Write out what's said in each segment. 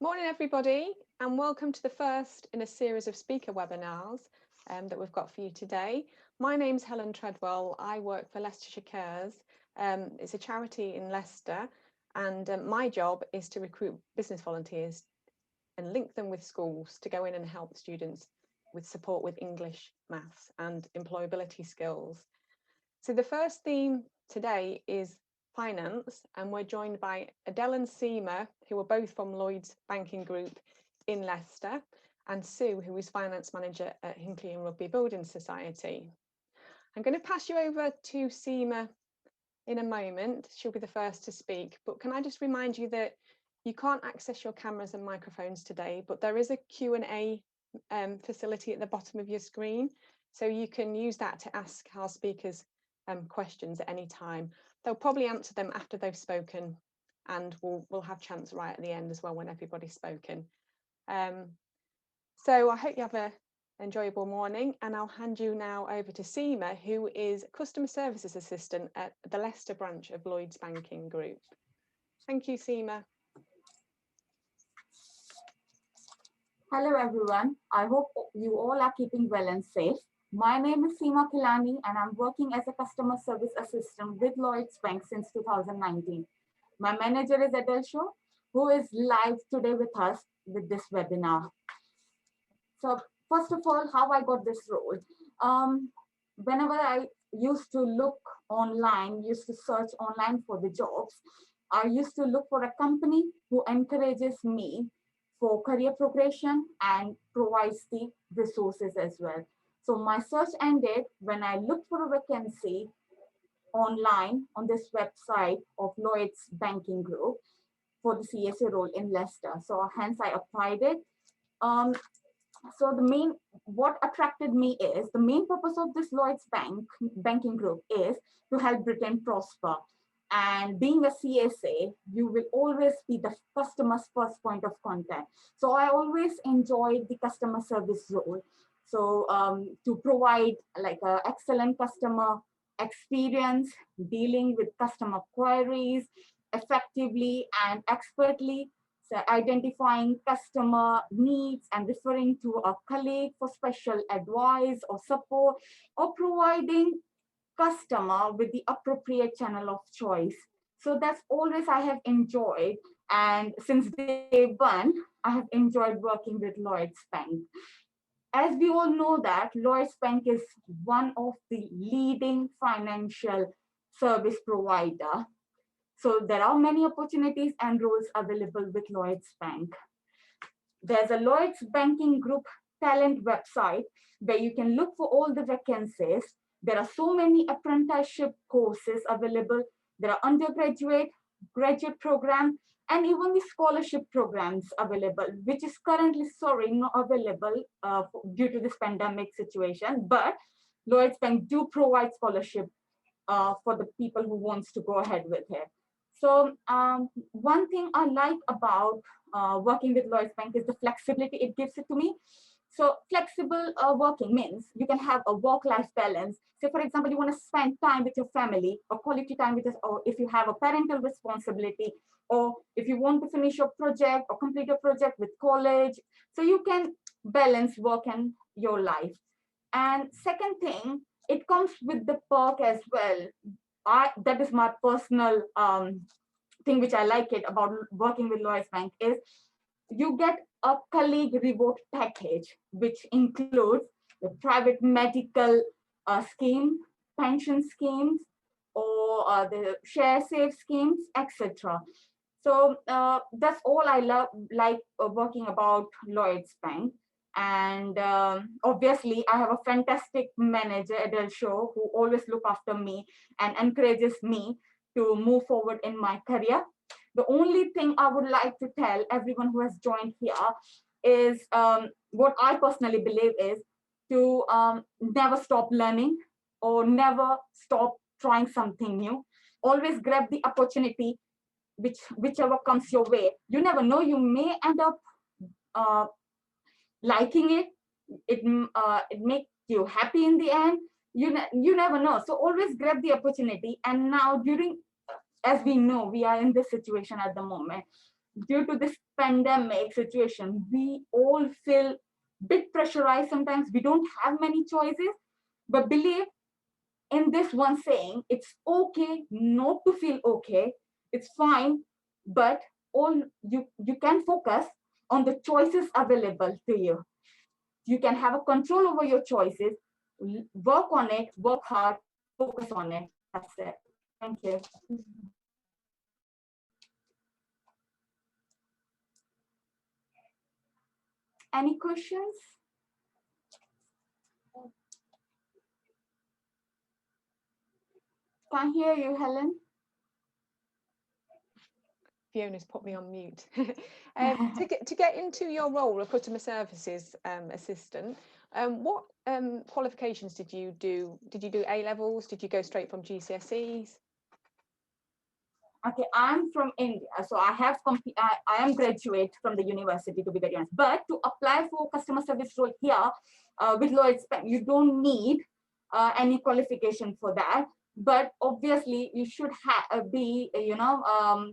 Morning everybody, and welcome to the first in a series of speaker webinars that we've got for you today. My name's Helen Treadwell. I work for Leicestershire Cares. It's a charity in Leicester, and my job is to recruit business volunteers and link them with schools to go in and help students with support with English, maths and employability skills. So the first theme today is finance, and we're joined by Adelle and Seema, who are both from Lloyds Banking Group in Leicester, and Sue, who is finance manager at Hinckley and Rugby Building Society. I'm going to pass you over to Seema in a moment. She'll be the first to speak, but can I just remind you that you can't access your cameras and microphones today, but there is a Q&A facility at the bottom of your screen, so you can use that to ask our speakers questions at any time. They'll probably answer them after they've spoken, and we'll have chance right at the end as well when everybody's spoken. So I hope you have an enjoyable morning, and I'll hand you now over to Seema, who is Customer Services Assistant at the Leicester branch of Lloyds Banking Group. Thank you, Seema. Hello everyone, I hope you all are keeping well and safe. My name is Seema and I'm working as a customer service assistant with Lloyds Bank since 2019. My manager is Adelle, who is live today with us with this webinar. So first of all, how I got this role. Whenever I used to look online, used to search online for the jobs, I used to look for a company who encourages me for career progression and provides the resources as well. So my search ended when I looked for a vacancy online on this website of Lloyds Banking Group for the CSA role in Leicester. So hence I applied it. So what attracted me is the main purpose of this Lloyds Banking Group is to help Britain prosper. And being a CSA, you will always be the customer's first point of contact. So I always enjoyed the customer service role. So to provide like an excellent customer experience, dealing with customer queries effectively and expertly, so identifying customer needs and referring to a colleague for special advice or support, or providing customer with the appropriate channel of choice. So that's always I have enjoyed, and since day one I have enjoyed working with Lloyds Bank. As we all know that Lloyds Bank is one of the leading financial service provider. So there are many opportunities and roles available with Lloyds Bank. There's a Lloyds Banking Group talent website where you can look for all the vacancies. There are so many apprenticeship courses available. There are undergraduate, graduate programs, and even the scholarship programs available, which is currently, sorry, not available due to this pandemic situation. But Lloyds Bank do provide scholarship for the people who wants to go ahead with it. So one thing I like about working with Lloyds Bank is the flexibility it gives it to me. So flexible working means you can have a work-life balance. Say, for example, you want to spend time with your family or quality time with us, or if you have a parental responsibility, or if you want to finish your project or complete your project with college. So you can balance work and your life. And second thing, it comes with the perk as well. That is my personal thing which I like it about working with Lloyds Bank is you get a colleague reward package, which includes the private medical scheme, pension schemes, or the share save schemes, etc. So that's all I like working about Lloyds Bank. And obviously, I have a fantastic manager, Adelle, who always look after me and encourages me to move forward in my career. The only thing I would like to tell everyone who has joined here is what I personally believe is to never stop learning or never stop trying something new. Always grab the opportunity, whichever comes your way. You never know, you may end up liking it. It makes you happy in the end. You never know. So always grab the opportunity. And now as we know, we are in this situation at the moment. due to this pandemic situation, we all feel bit pressurized sometimes. We don't have many choices, but believe in this one saying, it's okay not to feel okay. It's fine, but all you can focus on the choices available to you. You can have a control over your choices, work on it, work hard, focus on it. That's it. Thank you. Any questions? Can't hear you, Helen. Fiona's put me on mute. To get into your role of customer services assistant, what qualifications did you do? Did you do A levels? Did you go straight from GCSEs? Okay, I'm from India, so I have I am graduate from the university, to be very honest. But to apply for customer service role here with Lloyds Bank, you don't need any qualification for that. But obviously, you should be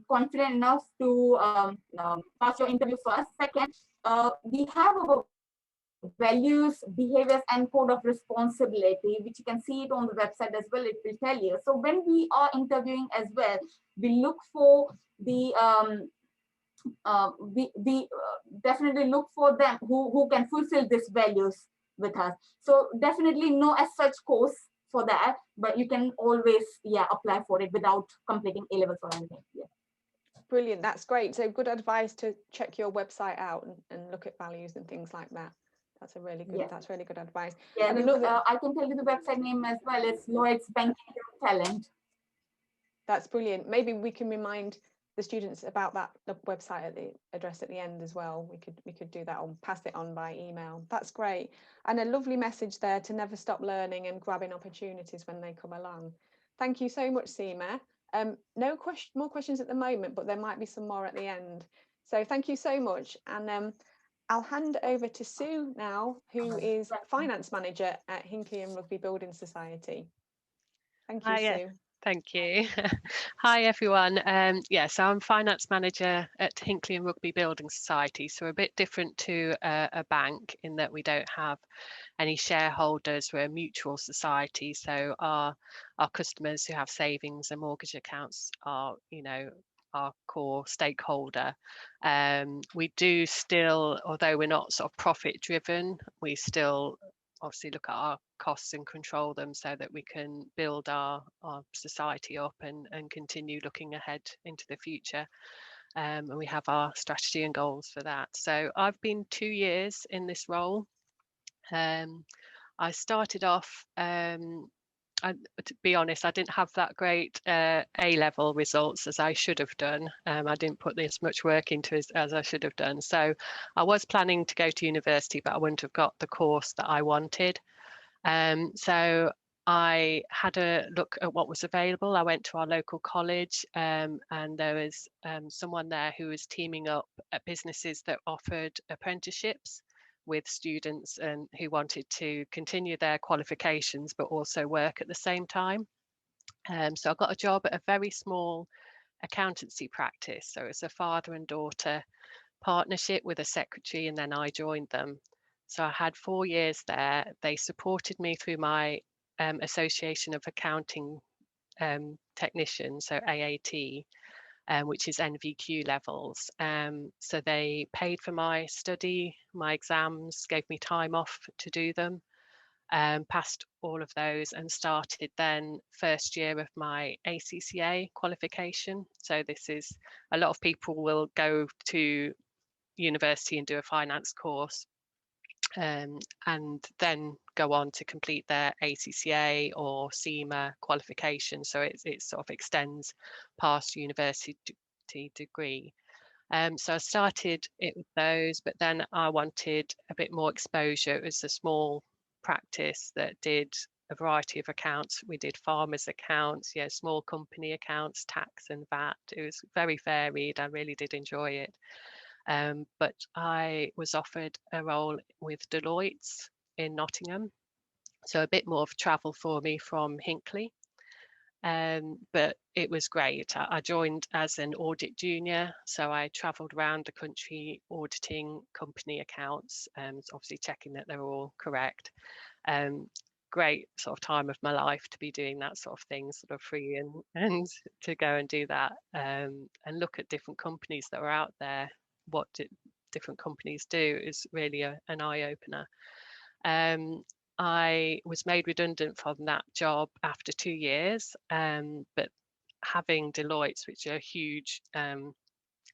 confident enough to pass your interview first. Second, we have our values, behaviors, and code of responsibility, which you can see it on the website as well. It will tell you. So when we are interviewing as well, we look for the we definitely look for them who can fulfill these values with us. So definitely no as such course for that, but you can always apply for it without completing A levels or anything. Yeah. Brilliant, that's great. So good advice to check your website out and look at values and things like that. That's a really good. That's really good advice. Yeah, and another, I can tell you the website name as well. It's Lloyds Bank and Talent. That's brilliant. Maybe we can remind the students about that website at the address at the end as well. We could do that or pass it on by email. That's great. And a lovely message there to never stop learning and grabbing opportunities when they come along. Thank you so much, Seema. No more questions at the moment, but there might be some more at the end. So thank you so much. And I'll hand over to Sue now, who is Finance Manager at Hinckley and Rugby Building Society. Thank you, Sue. Thank you. Hi, everyone. So I'm Finance Manager at Hinckley and Rugby Building Society. So we're a bit different to a bank in that we don't have any shareholders. We're a mutual society. So our customers who have savings and mortgage accounts are, our core stakeholder. We do still, although we're not sort of profit driven, we still obviously look at our costs and control them so that we can build our society up and continue looking ahead into the future. And we have our strategy and goals for that. So I've been 2 years in this role. I started off, to be honest, I didn't have that great A-level results as I should have done. I didn't put this much work into as I should have done. So I was planning to go to university, but I wouldn't have got the course that I wanted. So I had a look at what was available. I went to our local college and there was someone there who was teaming up at businesses that offered apprenticeships with students and who wanted to continue their qualifications but also work at the same time. So I got a job at a very small accountancy practice. So it's a father and daughter partnership with a secretary, and then I joined them. So I had 4 years there. They supported me through my Association of Accounting Technicians, so AAT, which is NVQ levels. So they paid for my study, my exams, gave me time off to do them, passed all of those and started then first year of my ACCA qualification. So this is, a lot of people will go to university and do a finance course and then go on to complete their ACCA or Seema qualification. So it sort of extends past university degree. So I started it with those, but then I wanted a bit more exposure. It was a small practice that did a variety of accounts. We did farmers accounts, small company accounts, tax and VAT. It was very varied. I really did enjoy it. But I was offered a role with Lloyds in Nottingham. So a bit more of travel for me from Hinckley. But it was great. I joined as an audit junior, so I travelled around the country auditing company accounts, obviously checking that they're all correct. Great sort of time of my life to be doing that sort of thing, sort of free and to go and do that, and look at different companies that are out there. What different companies do is really an eye-opener. I was made redundant from that job after 2 years, but having Deloitte, which are a huge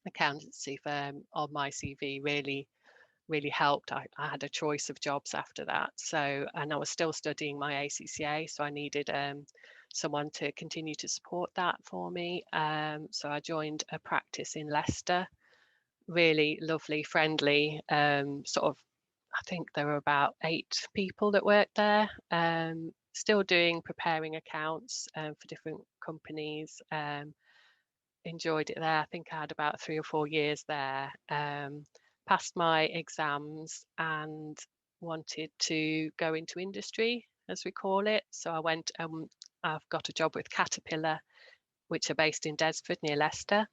accountancy firm, on my CV really helped. I had a choice of jobs after that. So, and I was still studying my ACCA, so I needed someone to continue to support that for me. So I joined a practice in Leicester, really lovely, friendly, sort of, I think there were about 8 people that worked there, still preparing accounts for different companies. Enjoyed it there. I think I had about 3 or 4 years there. Passed my exams and wanted to go into industry, as we call it. So I went, I've got a job with Caterpillar, which are based in Desford near Leicester,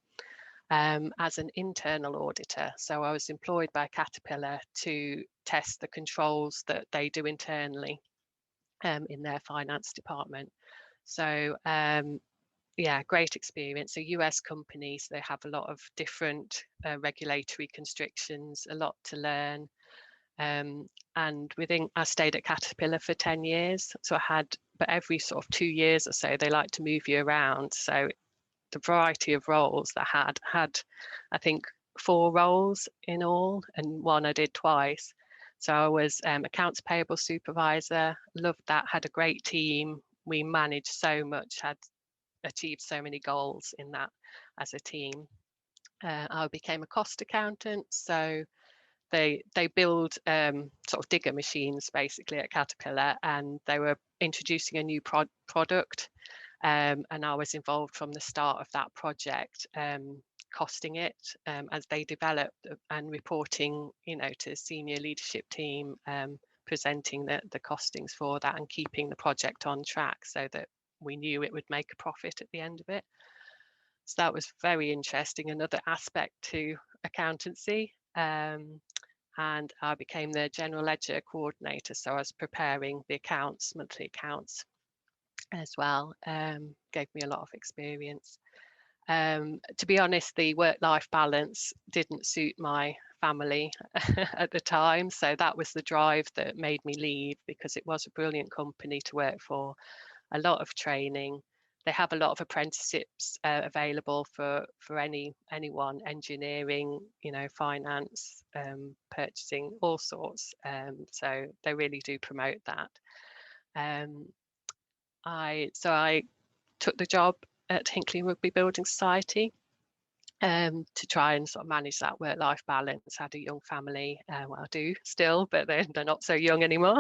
as an internal auditor. So I was employed by Caterpillar to test the controls that they do internally in their finance department. So yeah, great experience. A US company, so they have a lot of different regulatory constrictions, a lot to learn. And I stayed at Caterpillar for 10 years. So but every sort of 2 years or so, they like to move you around. So the variety of roles that I had, I think 4 roles in all, and one I did twice. So I was accounts payable supervisor, loved that, had a great team. We managed so much, had achieved so many goals in that as a team. I became a cost accountant, so they build sort of digger machines basically at Caterpillar, and they were introducing a new product, and I was involved from the start of that project, costing it as they developed and reporting, to the senior leadership team, presenting the costings for that and keeping the project on track so that we knew it would make a profit at the end of it. So that was very interesting, another aspect to accountancy. And I became the general ledger coordinator, so I was preparing the accounts, monthly accounts as well. Gave me a lot of experience. To be honest, the work-life balance didn't suit my family at the time, so that was the drive that made me leave, because it was a brilliant company to work for, a lot of training. They have a lot of apprenticeships available for anyone, engineering, finance, purchasing, all sorts. So they really do promote that. I took the job at Hinckley Rugby Building Society to try and sort of manage that work-life balance. I had a young family, well, I do still, but they're not so young anymore.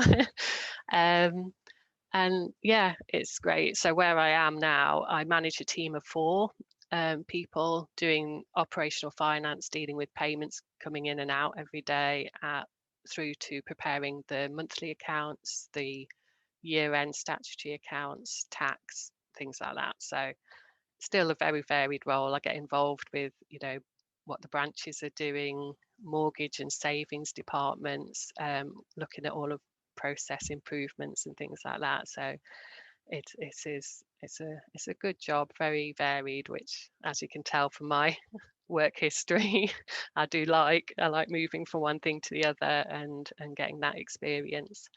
And yeah, it's great. So where I am now, I manage a team of 4 people doing operational finance, dealing with payments coming in and out every day, through to preparing the monthly accounts, the year-end statutory accounts, tax, things like that. So still a very varied role. I get involved with, what the branches are doing, mortgage and savings departments, looking at all of process improvements and things like that. So it's a good job, very varied, which, as you can tell from my work history, I like moving from one thing to the other and getting that experience.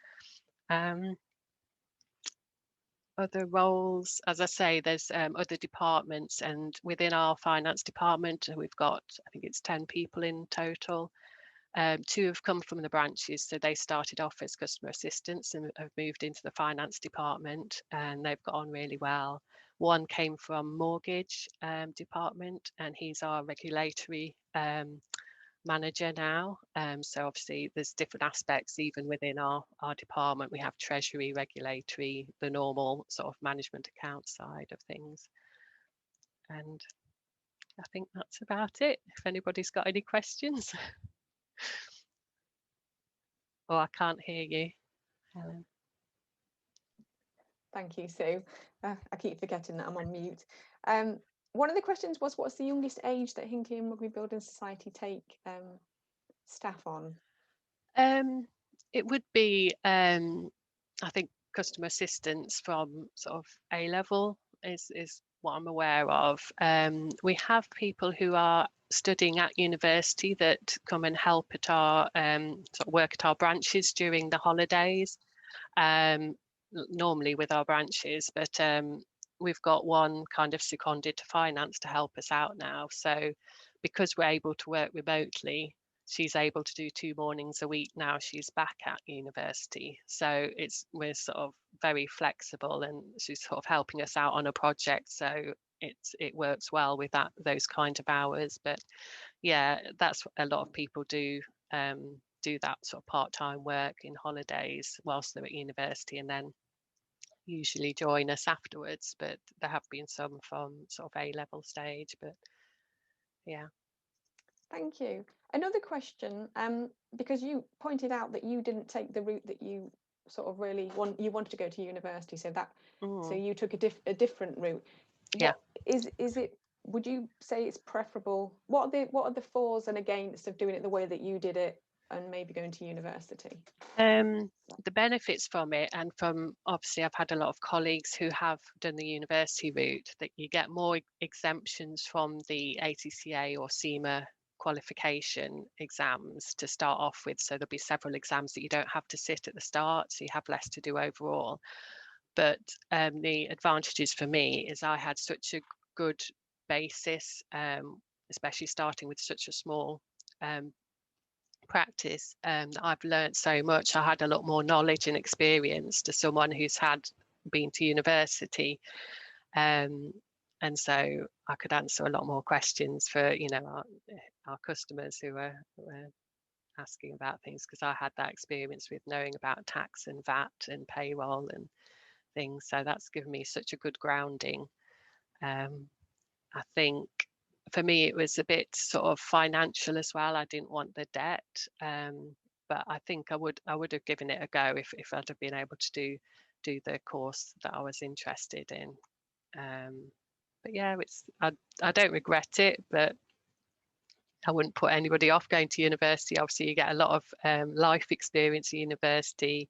Other roles, as I say, there's other departments, and within our finance department we've got, I think it's 10 people in total. 2 have come from the branches, so they started off as customer assistants and have moved into the finance department, and they've got on really well. One came from mortgage department, and he's our regulatory manager now. So obviously there's different aspects even within our department. We have treasury, regulatory, the normal sort of management account side of things. And I think that's about it. If anybody's got any questions. Oh, I can't hear you, Helen. Thank you, Sue. I keep forgetting that I'm on mute. One of the questions was, what's the youngest age that Hinckley and Rugby Building Society take staff on? It would be, I think, customer assistance from sort of A level is what I'm aware of. We have people who are studying at university that come and help at our sort of work at our branches during the holidays, normally with our branches, but we've got one kind of seconded to finance to help us out now. So because we're able to work remotely, she's able to do 2 mornings a week now she's back at university. So we're sort of very flexible, and she's sort of helping us out on a project, so it works well with those kind of hours. But yeah, that's a lot of people do that sort of part-time work in holidays whilst they're at university, and then usually join us afterwards. But there have been some from sort of A-level stage, but yeah. Thank you. Another question, because you pointed out that you didn't take the route that you sort of really wanted to go to university, so you took a different route. Yeah. Would you say it's preferable? What are the fors and against of doing it the way that you did it and maybe going to university? The benefits from it, and from obviously I've had a lot of colleagues who have done the university route, that you get more exemptions from the ACCA or Seema qualification exams to start off with. So there'll be several exams that you don't have to sit at the start, so you have less to do overall. But the advantages for me is I had such a good basis, especially starting with such a small practice. I've learned so much. I had a lot more knowledge and experience to someone who's been to university, and so I could answer a lot more questions for our customers who were asking about things, because I had that experience with knowing about tax and VAT and payroll and things. So that's given me such a good grounding. I think for me it was a bit sort of financial as well. I didn't want the debt, but I think I would have given it a go if I'd have been able to do the course that I was interested in. But yeah, I don't regret it, but I wouldn't put anybody off going to university. Obviously you get a lot of life experience at university.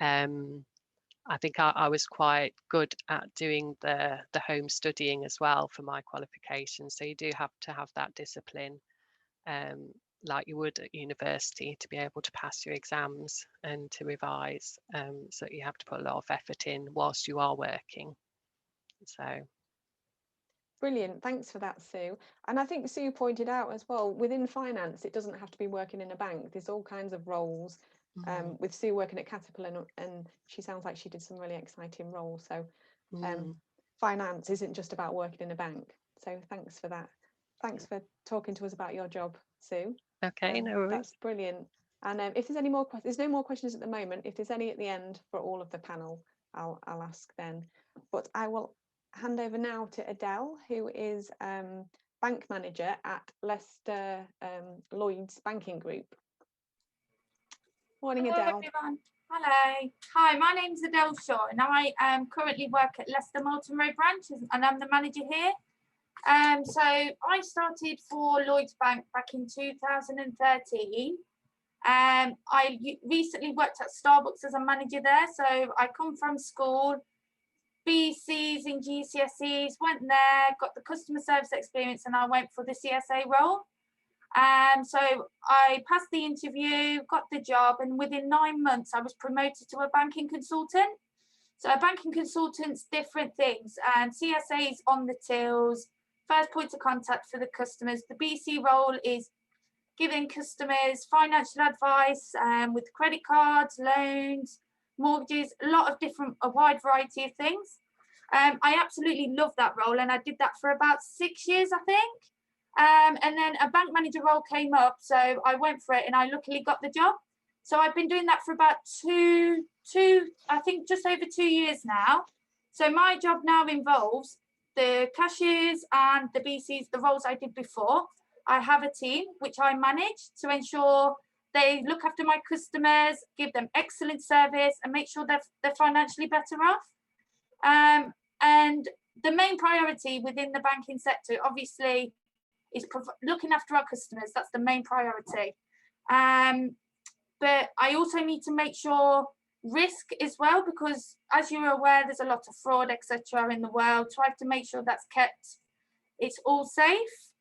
I think I was quite good at doing the home studying as well for my qualifications. So you do have to have that discipline, like you would at university, to be able to pass your exams and to revise. So you have to put a lot of effort in whilst you are working. So. Brilliant, thanks for that, Sue. And I think Sue pointed out as well, within finance, it doesn't have to be working in a bank. There's all kinds of roles. With Sue working at Caterpillar, and she sounds like she did some really exciting roles. So finance isn't just about working in a bank. So thanks for that. Thanks for talking to us about your job, Sue. Okay, no worries. That's brilliant. And if there's any more questions, there's no more questions at the moment. If there's any at the end for all of the panel, I'll ask then. But I will hand over now to Adelle, who is bank manager at Leicester Lloyds Banking Group. Morning, Hello, Adelle. everyone. Hello. Hi, my name's Adelle Shaw, and I currently work at Leicester Moulton Road branch, and I'm the manager here. So I started for Lloyds Bank back in 2013. I recently worked at Starbucks as a manager there. So I come from school, BCs and GCSEs, went there, got the customer service experience, and I went for the CSA role. So I passed the interview, got the job, and within 9 months I was promoted to a banking consultant. So a banking consultant's different things, and CSA is on the tills, first point of contact for the customers. The BC role is giving customers financial advice with credit cards, loans, mortgages, a wide variety of things. I absolutely love that role, and I did that for about 6 years, I think. And then a bank manager role came up, so I went for it, and I luckily got the job. So I've been doing that for about I think just over 2 years now. So my job now involves the cashiers and the BCs, the roles I did before. I have a team which I manage to ensure they look after my customers, give them excellent service, and make sure they're financially better off. And the main priority within the banking sector, obviously, is looking after our customers. That's the main priority. But I also need to make sure risk as well, because as you're aware, there's a lot of fraud, etc. in the world. So I have to make sure that's kept, it's all safe.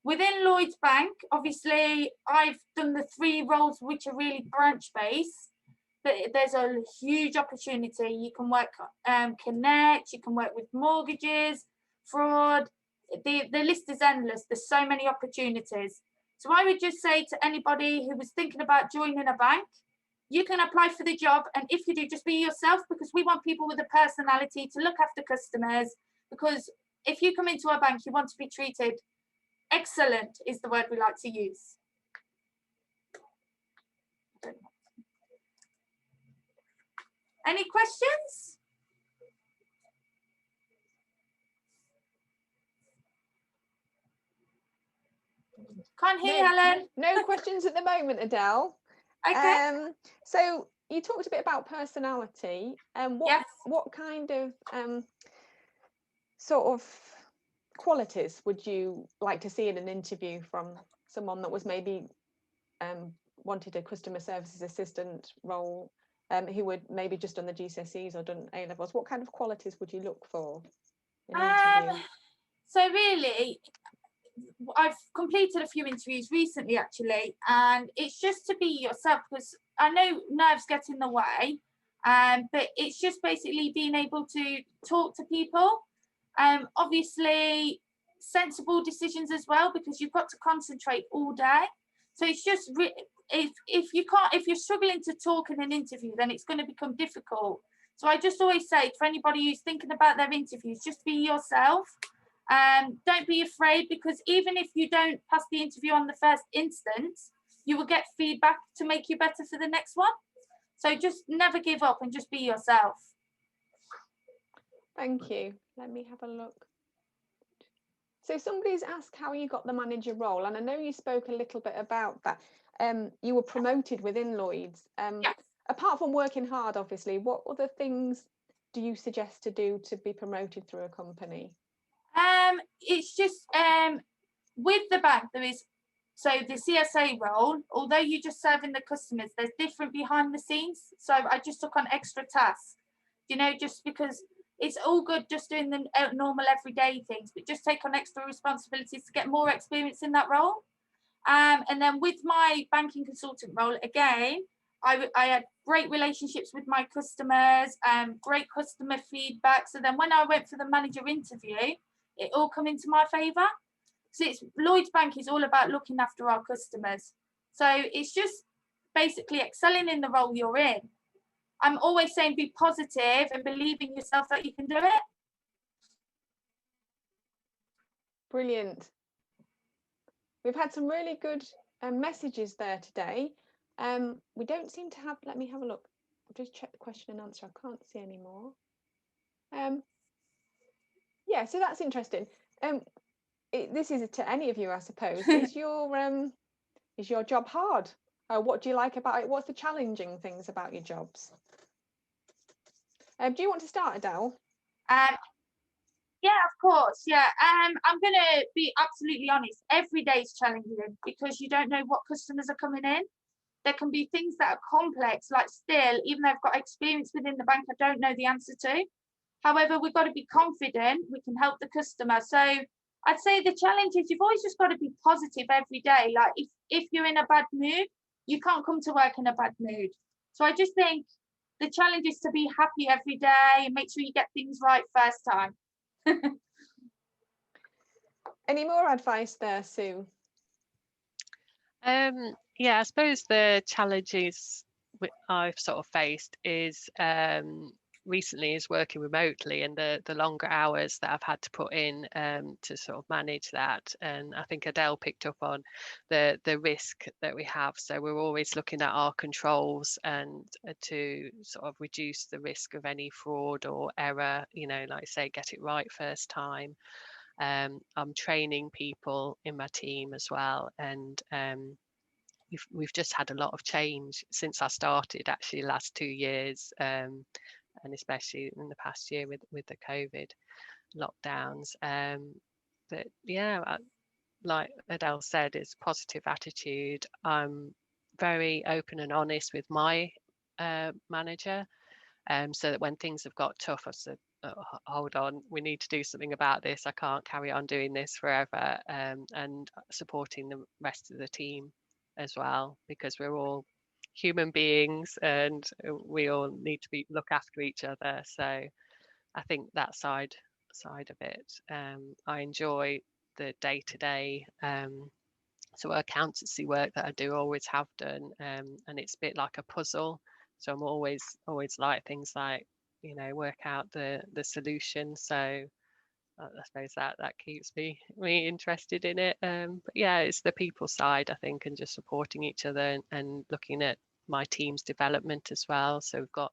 Within Lloyds Bank, obviously, I've done the 3 roles which are really branch-based, but there's a huge opportunity. You can work Connect, you can work with mortgages, fraud. The list is endless. There's so many opportunities. So I would just say to anybody who was thinking about joining a bank, you can apply for the job. And if you do, just be yourself, because we want people with a personality to look after customers. Because if you come into a bank, you want to be treated excellent, is the word we like to use. Any questions? Can't hear, Helen. No questions at the moment, Adele. Okay. So you talked a bit about personality. Yes. What kind of sort of qualities would you like to see in an interview from someone that was maybe wanted a customer services assistant role, who would maybe just done the GCSEs or done A levels? What kind of qualities would you look for in an interview? So really, I've completed a few interviews recently, actually, and it's just to be yourself, because I know nerves get in the way, but it's just basically being able to talk to people. Obviously, sensible decisions as well, because you've got to concentrate all day. So it's just if you're struggling to talk in an interview, then it's going to become difficult. So I just always say for anybody who's thinking about their interviews, just be yourself. Don't be afraid, because even if you don't pass the interview on the first instance, you will get feedback to make you better for the next one. So just never give up and just be yourself. Thank you. Let me have a look. So somebody's asked how you got the manager role, and I know you spoke a little bit about that. You were promoted within Lloyds. Yes. Apart from working hard, obviously, what other things do you suggest to do to be promoted through a company? It's just with the bank, there is, so the CSA role, although you're just serving the customers, there's different behind the scenes. So I just took on extra tasks, you know, just because it's all good just doing the normal everyday things, but just take on extra responsibilities to get more experience in that role. And then with my banking consultant role, again, I had great relationships with my customers, great customer feedback. So then when I went for the manager interview, it all come into my favour. So it's Lloyds Bank is all about looking after our customers. So it's just basically excelling in the role you're in. I'm always saying be positive and believe in yourself that you can do it. Brilliant. We've had some really good messages there today. We don't seem to have, let me have a look. I'll just check the question and answer. I can't see any more. Yeah, so that's interesting. This is to any of you, I suppose. Is your job hard? What do you like about it? What's the challenging things about your jobs? Do you want to start, Adele? Yeah, of course. Yeah. I'm going to be absolutely honest. Every day is challenging because you don't know what customers are coming in. There can be things that are complex, like still, even though I've got experience within the bank, I don't know the answer to. However, we've got to be confident we can help the customer. So I'd say the challenge is you've always just got to be positive every day. Like if you're in a bad mood, you can't come to work in a bad mood. So I just think the challenge is to be happy every day and make sure you get things right first time. Any more advice there, Sue? Yeah, I suppose the challenges I've sort of faced is recently is working remotely and the longer hours that I've had to put in to sort of manage that. And I think Adele picked up on the risk that we have. So we're always looking at our controls and to sort of reduce the risk of any fraud or error, you know, like say, get it right first time. I'm training people in my team as well, and we've just had a lot of change since I started, actually last 2 years. and especially in the past year with the COVID lockdowns. But yeah, like Adele said, it's positive attitude. I'm very open and honest with my manager, so that when things have got tough, I've said, oh, hold on, we need to do something about this. I can't carry on doing this forever, and supporting the rest of the team as well, because we're all human beings and we all need to look after each other. So I think that side of it, I enjoy the day-to-day sort of accountancy work that I do, always have done, and it's a bit like a puzzle. So I'm always like things like, you know, work out the solution. So I suppose that keeps me interested in it. But yeah, it's the people side, I think, and just supporting each other and looking at my team's development as well. So we've got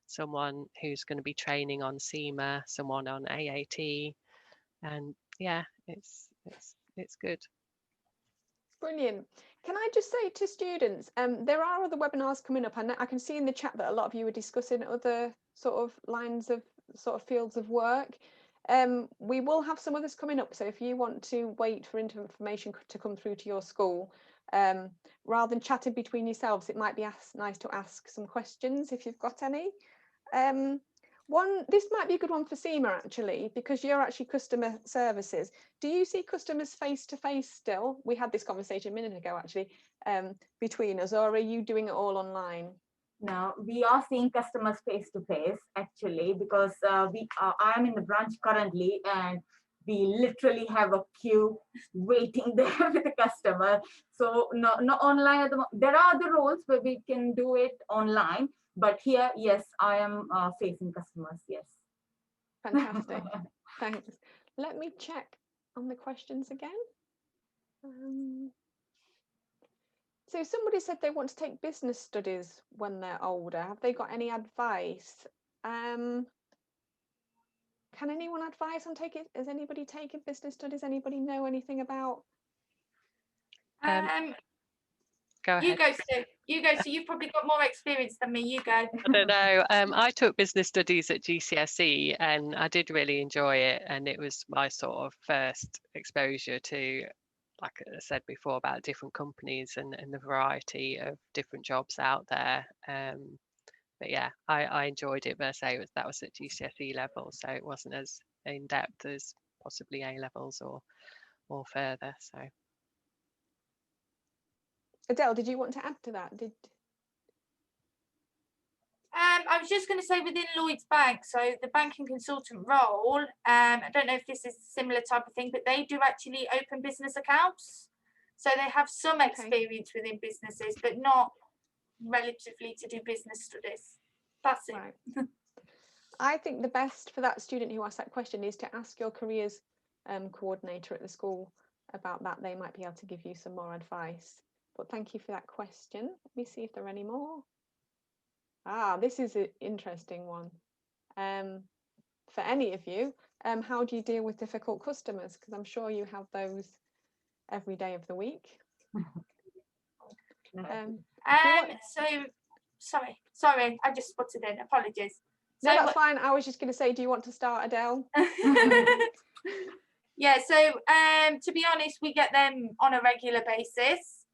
someone who's going to be training on Seema, someone on AAT, and yeah, it's good. Brilliant. Can I just say to students, there are other webinars coming up, and I can see in the chat that a lot of you are discussing other sort of lines of sort of fields of work. We will have some others coming up, so if you want to wait for information to come through to your school, rather than chatting between yourselves, it might be nice to ask some questions if you've got any. This might be a good one for Seema, actually, because you're actually customer services. Do you see customers face to face still? We had this conversation a minute ago, actually, between us, or are you doing it all online? No, we are seeing customers face to face, actually, because I'm in the branch currently, and we literally have a queue waiting there with the customer. So no online at the moment. There are other roles where we can do it online, but here, yes, I am facing customers. Yes. Fantastic. Thanks. Let me check on the questions again. So somebody said they want to take business studies when they're older. Have they got any advice? Can anyone advise on taking? Has anybody taken business studies? Anybody know anything about? Go ahead. You go, Sue. You go. So you've probably got more experience than me. You go. I don't know. I took business studies at GCSE and I did really enjoy it. And it was my sort of first exposure to, like I said before, about different companies and the variety of different jobs out there. But yeah, I enjoyed it. But I say that was at GCSE level, so it wasn't as in depth as possibly A levels or further. So. Adele, did you want to add to that? I was just going to say within Lloyds Bank, so the banking consultant role, I don't know if this is a similar type of thing, but they do actually open business accounts. So they have some experience within businesses, but not relatively to do business studies. That's it. Right. I think the best for that student who asked that question is to ask your careers coordinator at the school about that. They might be able to give you some more advice. But thank you for that question. Let me see if there are any more. This is an interesting one. For any of you, how do you deal with difficult customers? Because I'm sure you have those every day of the week. Sorry, I just spotted in. Apologies. No, that's fine. I was just going to say, do you want to start, Adele? Yeah, so to be honest, we get them on a regular basis.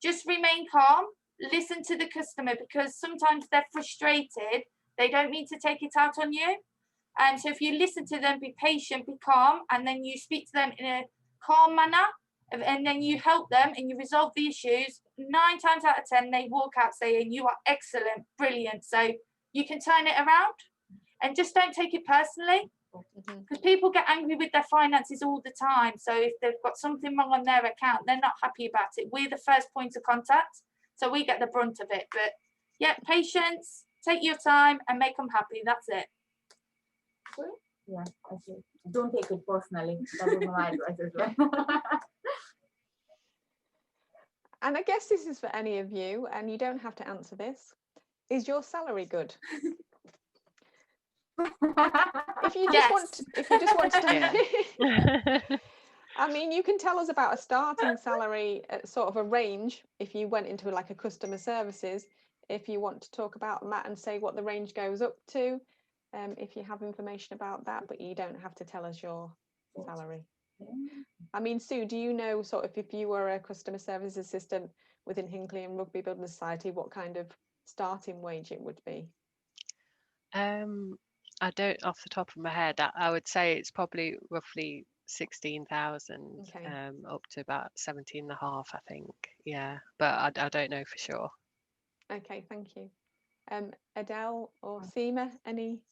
Just remain calm, listen to the customer, because sometimes they're frustrated. They don't mean to take it out on you. And so if you listen to them, be patient, be calm, and then you speak to them in a calm manner, and then you help them and you resolve the issues, 9 times out of 10, they walk out saying, you are excellent, brilliant. So you can turn it around and just don't take it personally. Because people get angry with their finances all the time. So if they've got something wrong on their account, they're not happy about it. We're the first point of contact, so we get the brunt of it. But yeah, patience, take your time and make them happy. That's it. Yeah, okay. Don't take it personally. That is my advice as well. And I guess this is for any of you, and you don't have to answer this. Is your salary good? If you just want to, I mean, you can tell us about a starting salary at sort of a range if you went into like a customer services. If you want to talk about that and say what the range goes up to, if you have information about that, but you don't have to tell us your salary. I mean, Sue, do you know sort of if you were a customer service assistant within Hinckley and Rugby Building Society, what kind of starting wage it would be? I don't off the top of my head. I would say it's probably roughly 16,000 Okay. up to about 17.5, I think. Yeah, but I don't know for sure. Okay, thank you. Adele or Seema, any?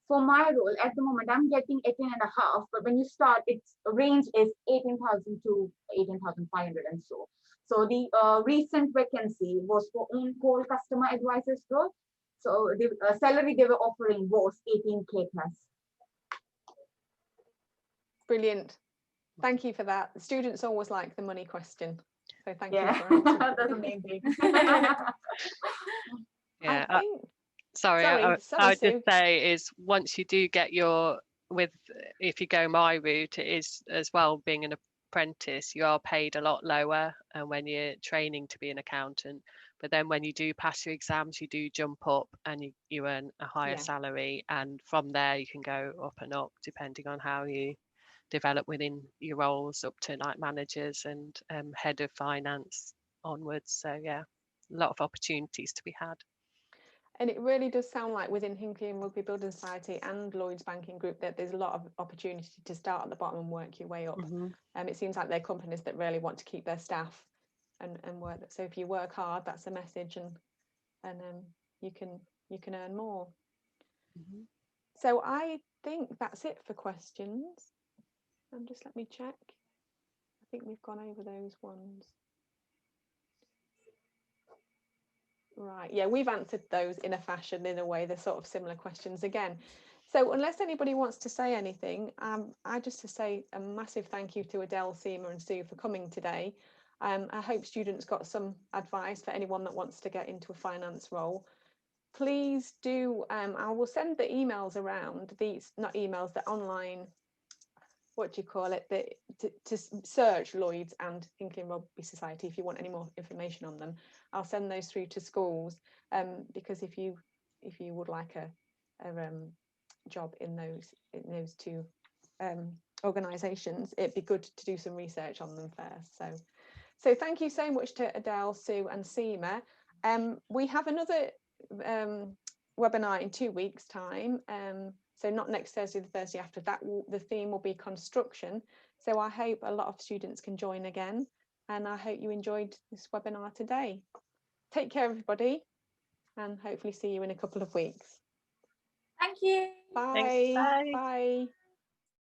For my role at the moment, I'm getting 18.5, but when you start, its range is 18,000 to 18,500 and so. So the recent vacancy was for on-call customer advisors role. So the salary they were offering was 18K plus. Brilliant. Thank you for that. The students always like the money question. So thank Yeah, you for answering. that's amazing. Yeah. I think, Sorry, sorry, I would Sue. just say is once you do get if you go my route, it is as well being an apprentice, you are paid a lot lower and when you're training to be an accountant. But then when you do pass your exams, you do jump up and you earn a higher Yeah. salary. And from there, you can go up and up depending on how you develop within your roles up to like managers and head of finance onwards. So yeah, a lot of opportunities to be had. And it really does sound like within Hinckley and Rugby Building Society and Lloyds Banking Group that there's a lot of opportunity to start at the bottom and work your way up. It seems like they're companies that really want to keep their staff and work. So if you work hard, that's a message, and you can earn more. So I think that's it for questions. And just let me check. I think we've gone over those ones. Right, yeah, we've answered those in a fashion, in a way, they're sort of similar questions again. So unless anybody wants to say anything, I just to say a massive thank you to Adelle, Seema and Sue for coming today. I hope students got some advice for anyone that wants to get into a finance role. Please do, I will send the emails around, these, not emails, the online, what do you call it, to search Lloyds and Hinckley and Rugby Society if you want any more information on them. I'll send those through to schools, because if you would like a job in those two organisations, it'd be good to do some research on them first. So thank you so much to Adele, Sue and Seema. We have another webinar in 2 weeks' time. So not next Thursday, the Thursday after that, the theme will be construction. So I hope a lot of students can join again. And I hope you enjoyed this webinar today. Take care, everybody, and hopefully see you in a couple of weeks. Thank you. Bye. Thanks, bye. Bye.